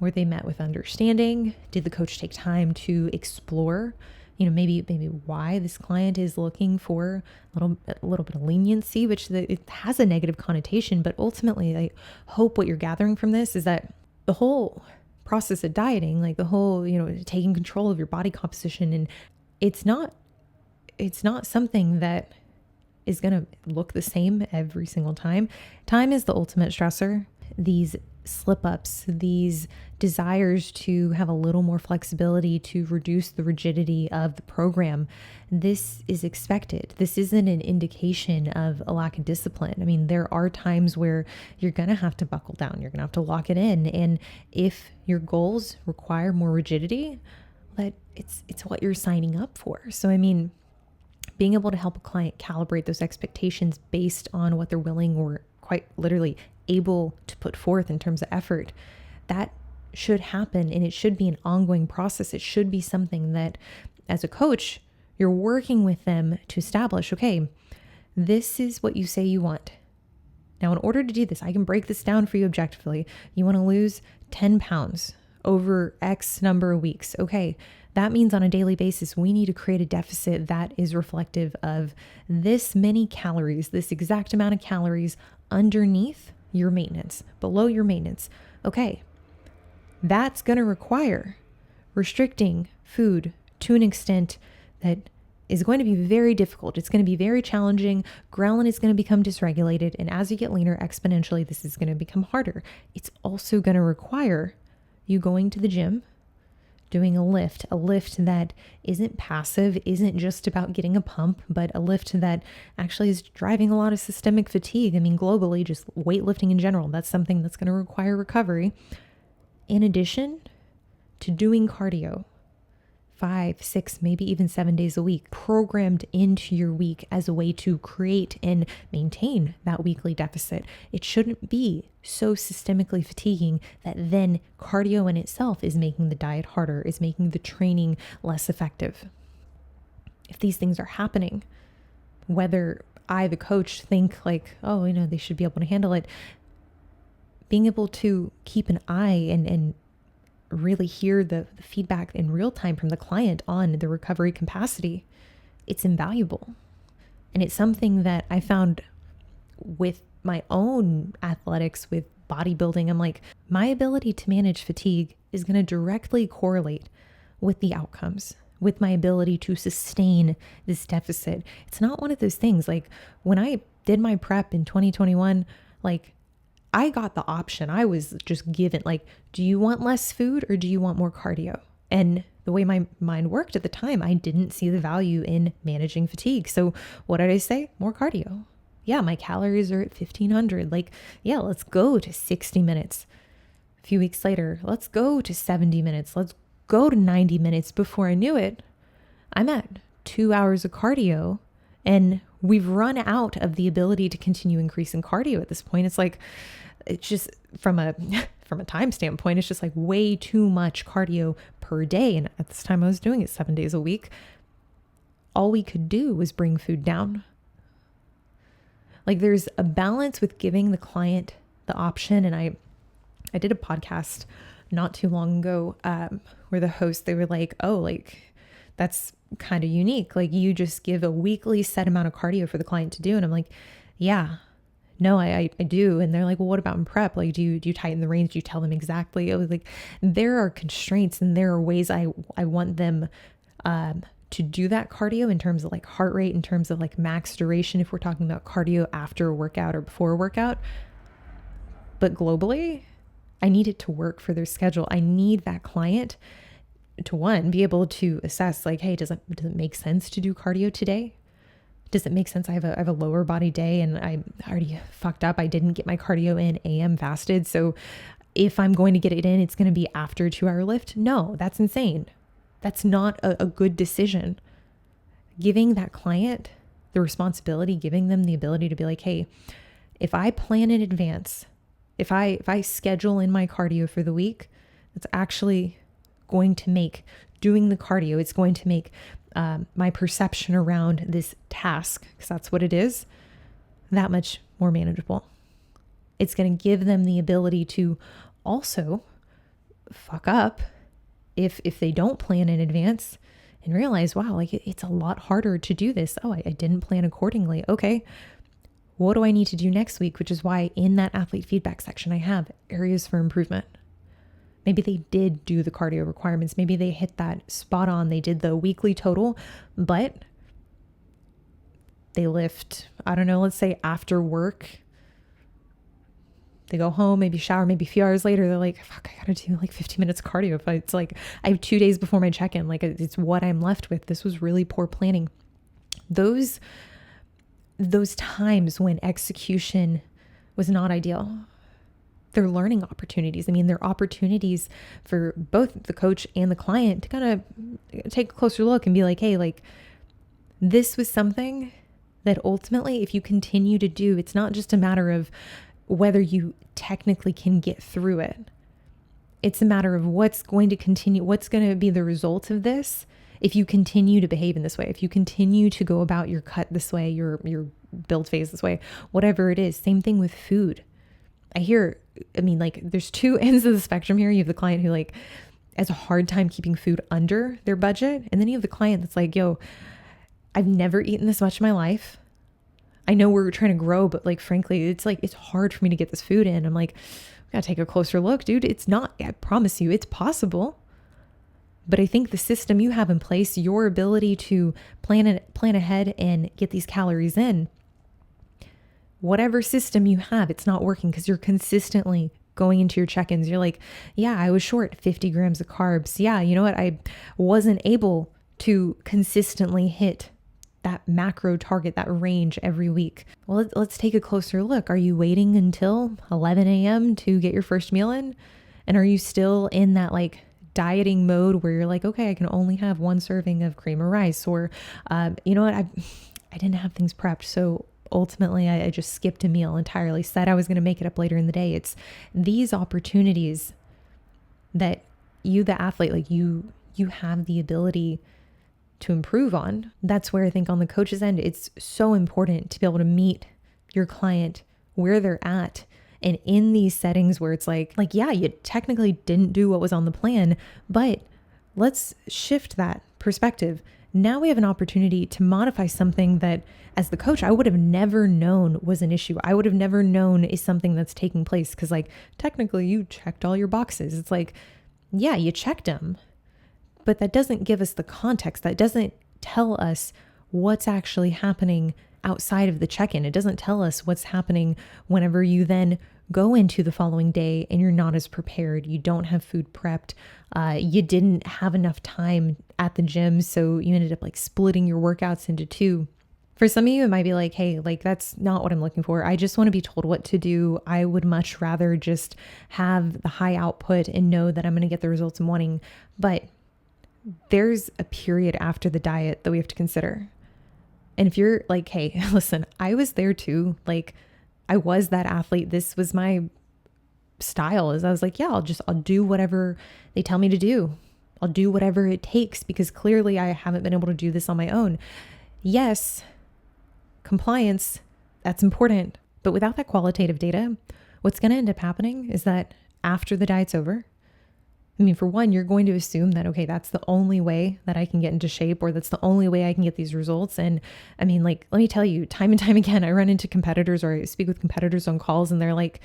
Were they met with understanding? Did the coach take time to explore, maybe why this client is looking for a little bit of leniency, which it has a negative connotation, but ultimately I hope what you're gathering from this is that the whole process of dieting, like the whole, taking control of your body composition, and it's not something that is going to look the same every single time. Time is the ultimate stressor. These slip-ups, these desires to have a little more flexibility to reduce the rigidity of the program, this is expected. This isn't an indication of a lack of discipline. I mean, there are times where you're going to have to buckle down. You're going to have to lock it in. And if your goals require more rigidity, that it's what you're signing up for. So, I mean, being able to help a client calibrate those expectations based on what they're willing or quite literally able to put forth in terms of effort, that should happen, and it should be an ongoing process. It should be something that as a coach, you're working with them to establish, okay, this is what you say you want. Now, in order to do this, I can break this down for you objectively. You want to lose 10 pounds over X number of weeks. Okay, that means on a daily basis, we need to create a deficit that is reflective of this many calories, this exact amount of calories underneath your maintenance, below your maintenance. Okay, that's going to require restricting food to an extent that is going to be very difficult. It's going to be very challenging. Ghrelin is going to become dysregulated. And as you get leaner exponentially, this is going to become harder. It's also going to require you going to the gym, doing a lift that isn't passive, isn't just about getting a pump, but a lift that actually is driving a lot of systemic fatigue. I mean, globally, just weightlifting in general, that's something that's going to require recovery. In addition to doing cardio 5, 6, maybe even 7 days a week, programmed into your week as a way to create and maintain that weekly deficit. It shouldn't be so systemically fatiguing that then cardio in itself is making the diet harder, is making the training less effective. If these things are happening, whether I, the coach, think like, oh, they should be able to handle it, being able to keep an eye and really hear the feedback in real time from the client on the recovery capacity, it's invaluable. And it's something that I found with my own athletics, with bodybuilding. I'm like, my ability to manage fatigue is going to directly correlate with the outcomes, with my ability to sustain this deficit. It's not one of those things like when I did my prep in 2021, like I got the option. I was just given, like, do you want less food or do you want more cardio? And the way my mind worked at the time, I didn't see the value in managing fatigue. So what did I say? More cardio. Yeah, my calories are at 1,500. Like, yeah, let's go to 60 minutes. A few weeks later, let's go to 70 minutes. Let's go to 90 minutes. Before I knew it, I'm at 2 hours of cardio, and we've run out of the ability to continue increasing cardio at this point. It's like, it's just from a time standpoint, it's just like way too much cardio per day. And at this time I was doing it 7 days a week. All we could do was bring food down. Like there's a balance with giving the client the option. And I did a podcast not too long ago where the host, they were like, oh, like that's kind of unique. Like you just give a weekly set amount of cardio for the client to do. And I'm like, yeah, no, I do. And they're like, well, what about in prep? Like, do you tighten the reins? Do you tell them exactly? I was like, there are constraints and there are ways I want them to do that cardio in terms of like heart rate, in terms of like max duration, if we're talking about cardio after a workout or before a workout. But globally, I need it to work for their schedule. I need that client to, one, be able to assess like, hey, does it make sense to do cardio today? Does it make sense? I have a lower body day and I already fucked up. I didn't get my cardio in AM fasted. So if I'm going to get it in, it's going to be after a 2-hour lift. No, that's insane. That's not a good decision. Giving that client the responsibility, giving them the ability to be like, hey, if I plan in advance, if I schedule in my cardio for the week, it's actually going to make doing the cardio, it's going to make my perception around this task, because that's what it is, that much more manageable. It's going to give them the ability to also fuck up if they don't plan in advance and realize, wow, like it's a lot harder to do this. Oh, I didn't plan accordingly. Okay, what do I need to do next week? Which is why in that athlete feedback section, I have areas for improvement. Maybe they did do the cardio requirements. Maybe they hit that spot on. They did the weekly total, but they lift, I don't know, let's say after work, they go home, maybe shower, maybe a few hours later, they're like, fuck, I gotta do like 15 minutes cardio. If it's like, I have 2 days before my check-in, like it's what I'm left with. This was really poor planning. Those times when execution was not ideal, they're learning opportunities. I mean, they're opportunities for both the coach and the client to kind of take a closer look and be like, hey, like this was something that ultimately, if you continue to do, it's not just a matter of whether you technically can get through it. It's a matter of what's going to continue, what's going to be the result of this if you continue to behave in this way, if you continue to go about your cut this way, your build phase this way, whatever it is. Same thing with food. There's two ends of the spectrum here. You have the client who like has a hard time keeping food under their budget. And then you have the client that's like, yo, I've never eaten this much in my life. I know we're trying to grow, but like, frankly, it's hard for me to get this food in. I'm like, we gotta take a closer look, dude. It's not, I promise you, it's possible. But I think the system you have in place, your ability to plan ahead and get these calories in, whatever system you have, it's not working because you're consistently going into your check-ins. You're like, yeah, I was short 50 grams of carbs. Yeah, you know what? I wasn't able to consistently hit that macro target, that range every week. Well, let's take a closer look. Are you waiting until 11 a.m. to get your first meal in? And are you still in that like dieting mode where you're like, okay, I can only have one serving of cream or rice, or you know what? I didn't have things prepped. So ultimately I just skipped a meal entirely, said I was going to make it up later in the day. It's these opportunities that you, the athlete, like you have the ability to improve on. That's where I think on the coach's end, it's so important to be able to meet your client where they're at. And in these settings where it's like, yeah, you technically didn't do what was on the plan, but let's shift that perspective. Now we have an opportunity to modify something that as the coach, I would have never known was an issue. I would have never known is something that's taking place. Cause like, technically you checked all your boxes. It's like, yeah, you checked them, but that doesn't give us the context. That doesn't tell us what's actually happening outside of the check-in. It doesn't tell us what's happening whenever you then go into the following day and you're not as prepared. You don't have food prepped. You didn't have enough time at the gym. So you ended up like splitting your workouts into two. For some of you, it might be like, hey, like that's not what I'm looking for. I just want to be told what to do. I would much rather just have the high output and know that I'm going to get the results I'm wanting. But there's a period after the diet that we have to consider. And if you're like, hey, listen, I was there too. Like I was that athlete. This was my style. Is I was like, yeah, I'll do whatever they tell me to do. I'll do whatever it takes because clearly I haven't been able to do this on my own. Yes, compliance, that's important. But without that qualitative data, what's going to end up happening is that after the diet's over, I mean, for one, you're going to assume that, okay, that's the only way that I can get into shape, or that's the only way I can get these results. And I mean, like, let me tell you, time and time again, I run into competitors or I speak with competitors on calls and they're like,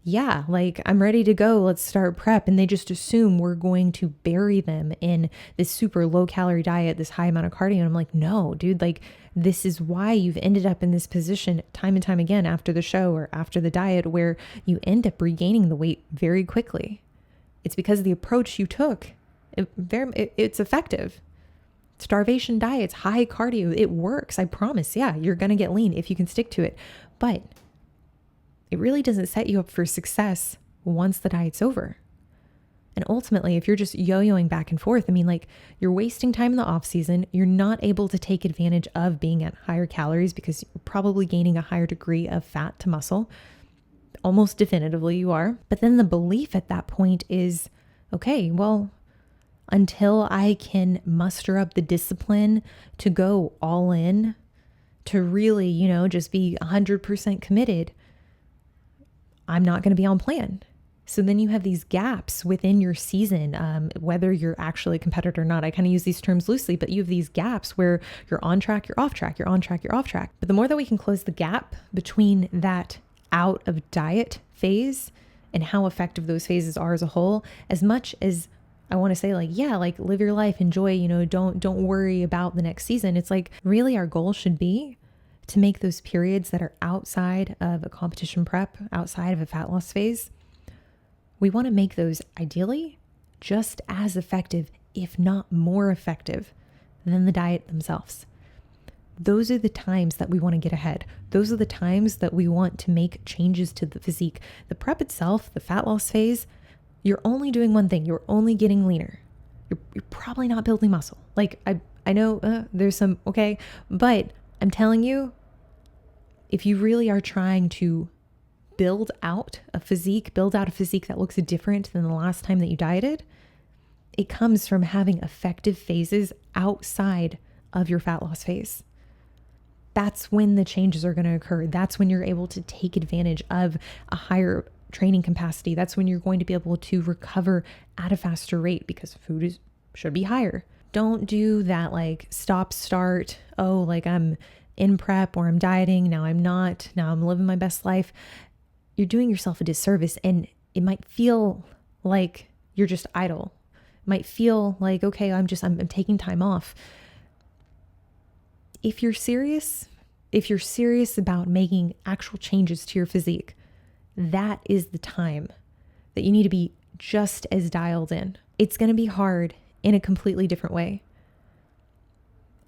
yeah, like I'm ready to go. Let's start prep. And they just assume we're going to bury them in this super low calorie diet, this high amount of cardio. And I'm like, no, dude, like this is why you've ended up in this position time and time again after the show or after the diet where you end up regaining the weight very quickly. It's because the approach you took, it's effective. Starvation diets, high cardio, it works. I promise. Yeah, you're going to get lean if you can stick to it. But it really doesn't set you up for success once the diet's over. And ultimately, if you're just yo-yoing back and forth, I mean, like you're wasting time in the off season. You're not able to take advantage of being at higher calories because you're probably gaining a higher degree of fat to muscle. Almost definitively you are. But then the belief at that point is, okay, well, until I can muster up the discipline to go all in, to really, just be 100% committed, I'm not going to be on plan. So then you have these gaps within your season, whether you're actually a competitor or not. I kind of use these terms loosely, but you have these gaps where you're on track, you're off track, you're on track, you're off track. But the more that we can close the gap between that out of diet phase and how effective those phases are as a whole, as much as I want to say like, yeah, like live your life, enjoy, don't worry about the next season. It's like really our goal should be to make those periods that are outside of a competition prep, outside of a fat loss phase. We want to make those ideally just as effective, if not more effective than the diet themselves. Those are the times that we want to get ahead. Those are the times that we want to make changes to the physique. The prep itself, the fat loss phase, you're only doing one thing. You're only getting leaner. You're probably not building muscle. Like I know there's some, okay, but I'm telling you, if you really are trying to build out a physique that looks different than the last time that you dieted, it comes from having effective phases outside of your fat loss phase. That's when the changes are going to occur. That's when you're able to take advantage of a higher training capacity. That's when you're going to be able to recover at a faster rate because food should be higher. Don't do that like stop, start. Oh, like I'm in prep or I'm dieting. Now I'm not. Now I'm living my best life. You're doing yourself a disservice and it might feel like you're just idle. It might feel like, okay, I'm taking time off. If you're serious about making actual changes to your physique, that is the time that you need to be just as dialed in. It's going to be hard in a completely different way.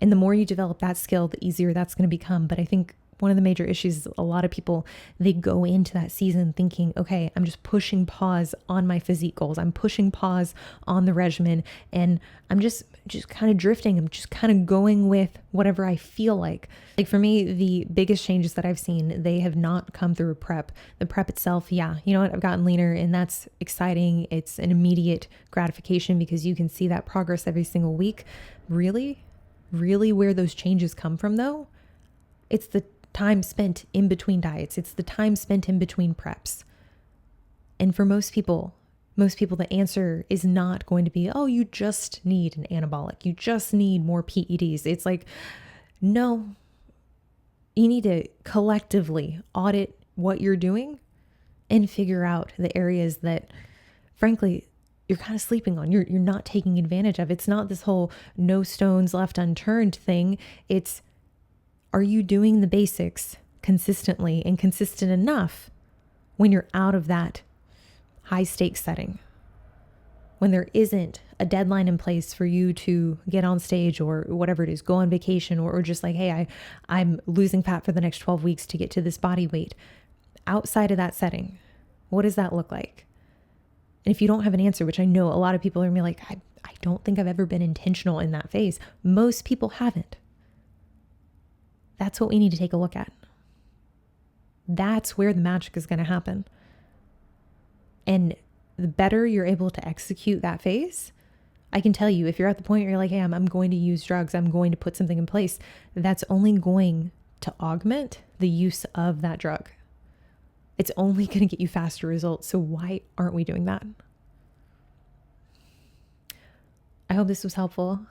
And the more you develop that skill, the easier that's going to become. But I think one of the major issues is a lot of people, they go into that season thinking, okay, I'm just pushing pause on my physique goals. I'm pushing pause on the regimen, and I'm just kind of drifting. I'm just kind of going with whatever I feel like. Like for me, the biggest changes that I've seen, they have not come through a prep. The prep itself, yeah, you know what? I've gotten leaner, and that's exciting. It's an immediate gratification because you can see that progress every single week. Really where those changes come from though, it's the time spent in between diets. It's the time spent in between preps. And for most people, the answer is not going to be, oh, you just need an anabolic. You just need more PEDs. It's like, no, you need to collectively audit what you're doing and figure out the areas that, frankly, you're kind of sleeping on. You're not taking advantage of. It's not this whole no stones left unturned thing. It's, are you doing the basics consistently and consistent enough when you're out of that high stakes setting? When there isn't a deadline in place for you to get on stage or whatever it is, go on vacation, or just like, hey, I'm losing fat for the next 12 weeks to get to this body weight. Outside of that setting, what does that look like? And if you don't have an answer, which I know a lot of people are going to be like, I don't think I've ever been intentional in that phase. Most people haven't. That's what we need to take a look at. That's where the magic is going to happen. And the better you're able to execute that phase, I can tell you, if you're at the point where you're like, hey, I'm going to use drugs, I'm going to put something in place, that's only going to augment the use of that drug. It's only going to get you faster results. So why aren't we doing that? I hope this was helpful.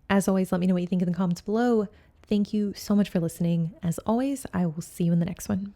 As always, let me know what you think in the comments below. Thank you so much for listening. As always, I will see you in the next one.